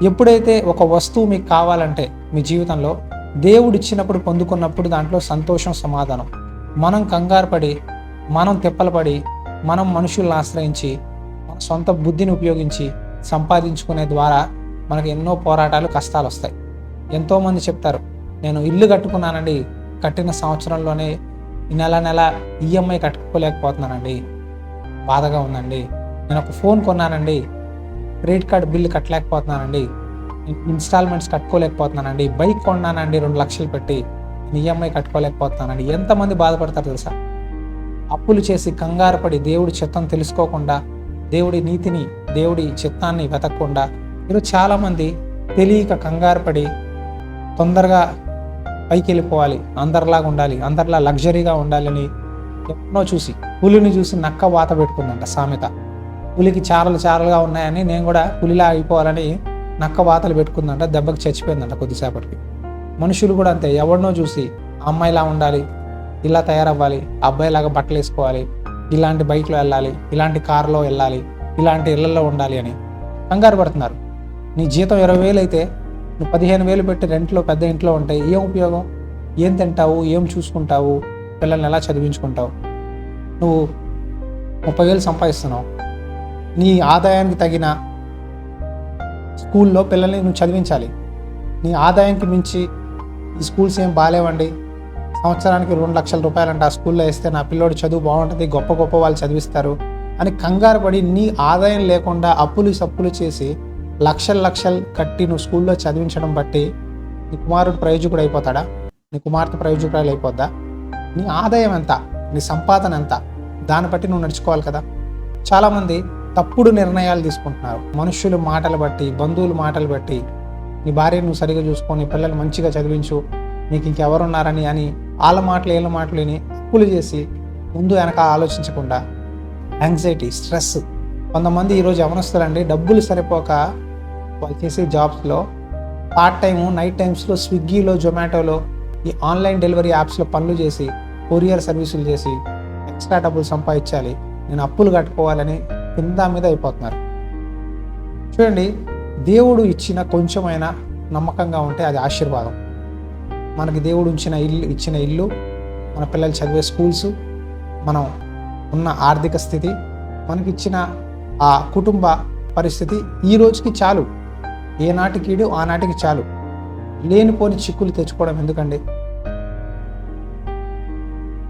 ఎప్పుడైతే ఒక వస్తువు మీకు కావాలంటే మీ జీవితంలో దేవుడు ఇచ్చినప్పుడు పొందుకున్నప్పుడు దాంట్లో సంతోషం, సమాధానం. మనం కంగారు పడి, మనం తిప్పలపడి, మనం మనుషులను ఆశ్రయించి, మన సొంత బుద్ధిని ఉపయోగించి సంపాదించుకునే ద్వారా మనకు ఎన్నో పోరాటాలు, కష్టాలు వస్తాయి. ఎంతోమంది చెప్తారు, నేను ఇల్లు కట్టుకున్నానండి, కట్టిన సంవత్సరంలోనే నెల ఈఎంఐ కట్టుకోలేకపోతున్నానండి, బాధగా ఉందండి. నేను ఒక ఫోన్ కొన్నానండి, క్రెడిట్ కార్డు బిల్లు కట్టలేకపోతున్నానండి, ఇన్స్టాల్మెంట్స్ కట్టుకోలేకపోతున్నానండి. బైక్ కొన్నానండి 2 లక్షలు పెట్టి, ఈఎంఐ కట్టుకోలేకపోతున్నానండి. ఎంతమంది బాధపడతారు తెలుసా? అప్పులు చేసి కంగారు పడి దేవుడి చిత్తం తెలుసుకోకుండా, దేవుడి నీతిని, దేవుడి చిత్తాన్ని వెతకకుండా ఈరోజు చాలామంది తెలియక కంగారు పడి తొందరగా పైకి వెళ్ళిపోవాలి, అందరిలాగా ఉండాలి, అందరిలా లగ్జరీగా ఉండాలని ఎన్నో చూసి, పులిని చూసి నక్క వాత పెట్టుకుందంట సామెత. పులికి చారలుగా ఉన్నాయని నేను కూడా పులిలా అయిపోవాలని నక్క వాతలు పెట్టుకుందంట, దెబ్బకి చచ్చిపోయిందంట కొద్దిసేపటికి. మనుషులు కూడా అంతే, ఎవరినో చూసి అమ్మాయిలా ఉండాలి, ఇలా తయారవ్వాలి, అబ్బాయిలాగా బట్టలు వేసుకోవాలి, ఇలాంటి బైక్లో వెళ్ళాలి, ఇలాంటి కారులో వెళ్ళాలి, ఇలాంటి ఇళ్లలో ఉండాలి అని కంగారు పడుతున్నారు. నీ జీతం 20,000 అయితే నువ్వు 15,000 పెట్టి రెంట్లో పెద్ద ఇంట్లో ఉంటే ఏం ఉపయోగం? ఏం తింటావు, ఏం చూసుకుంటావు, పిల్లల్ని ఎలా చదివించుకుంటావు? నువ్వు 30,000 సంపాదిస్తున్నావు, నీ ఆదాయానికి తగిన స్కూల్లో పిల్లల్ని నువ్వు చదివించాలి. నీ ఆదాయానికి మించి ఈ స్కూల్స్ ఏం బాగాలేవండి, సంవత్సరానికి 2 లక్షల రూపాయలంట ఆ స్కూల్లో వేస్తే నా పిల్లోడు చదువు బాగుంటుంది, గొప్ప వాళ్ళు చదివిస్తారు అని కంగారు పడి నీ ఆదాయం లేకుండా అప్పులు చేసి లక్షలు కట్టి నువ్వు స్కూల్లో చదివించడం బట్టి నీ కుమారుడు ప్రయోజకుడు అయిపోతాడా? నీ కుమార్తె ప్రయోజకురాలు అయిపోద్దా? నీ ఆదాయం ఎంత, నీ సంపాదన ఎంత, దాన్ని బట్టి నువ్వు నడుచుకోవాలి కదా. చాలామంది తప్పుడు నిర్ణయాలు తీసుకుంటున్నారు. మనుషులు మాటలు బట్టి, బంధువులు మాటలు బట్టి, నీ భార్యను నువ్వు సరిగా చూసుకొని పిల్లలు మంచిగా చదివించు, నీకు ఇంకెవరున్నారని అని వాళ్ళ మాటలు వీళ్ళ మాటలు విని అప్పులు చేసి ముందు వెనక ఆలోచించకుండా యాంగ్జైటీ, స్ట్రెస్. కొంతమంది ఈరోజు యవనస్తులండి, డబ్బులు సరిపోక వాళ్ళు చేసే జాబ్స్లో పార్ట్ టైము, నైట్ టైమ్స్లో స్విగ్గీలో, జొమాటోలో, ఈ ఆన్లైన్ డెలివరీ యాప్స్లో పనులు చేసి, కొరియర్ సర్వీసులు చేసి ఎక్స్ట్రా డబ్బులు సంపాదించాలి, నేను అప్పులు కట్టుకోవాలని కింద మీద అయిపోతున్నారు. చూడండి, దేవుడు ఇచ్చిన కొంచెమైనా నమ్మకంగా ఉంటే అది ఆశీర్వాదం. మనకి దేవుడు ఇచ్చిన ఇల్లు, మన పిల్లలు చదివే స్కూల్స్, మనం ఉన్న ఆర్థిక స్థితి, మనకిచ్చిన ఆ కుటుంబ పరిస్థితి ఈ రోజుకి చాలు. ఏనాటికీడు ఆనాటికి చాలు. లేనిపోని చిక్కులు తెచ్చుకోవడం ఎందుకండి?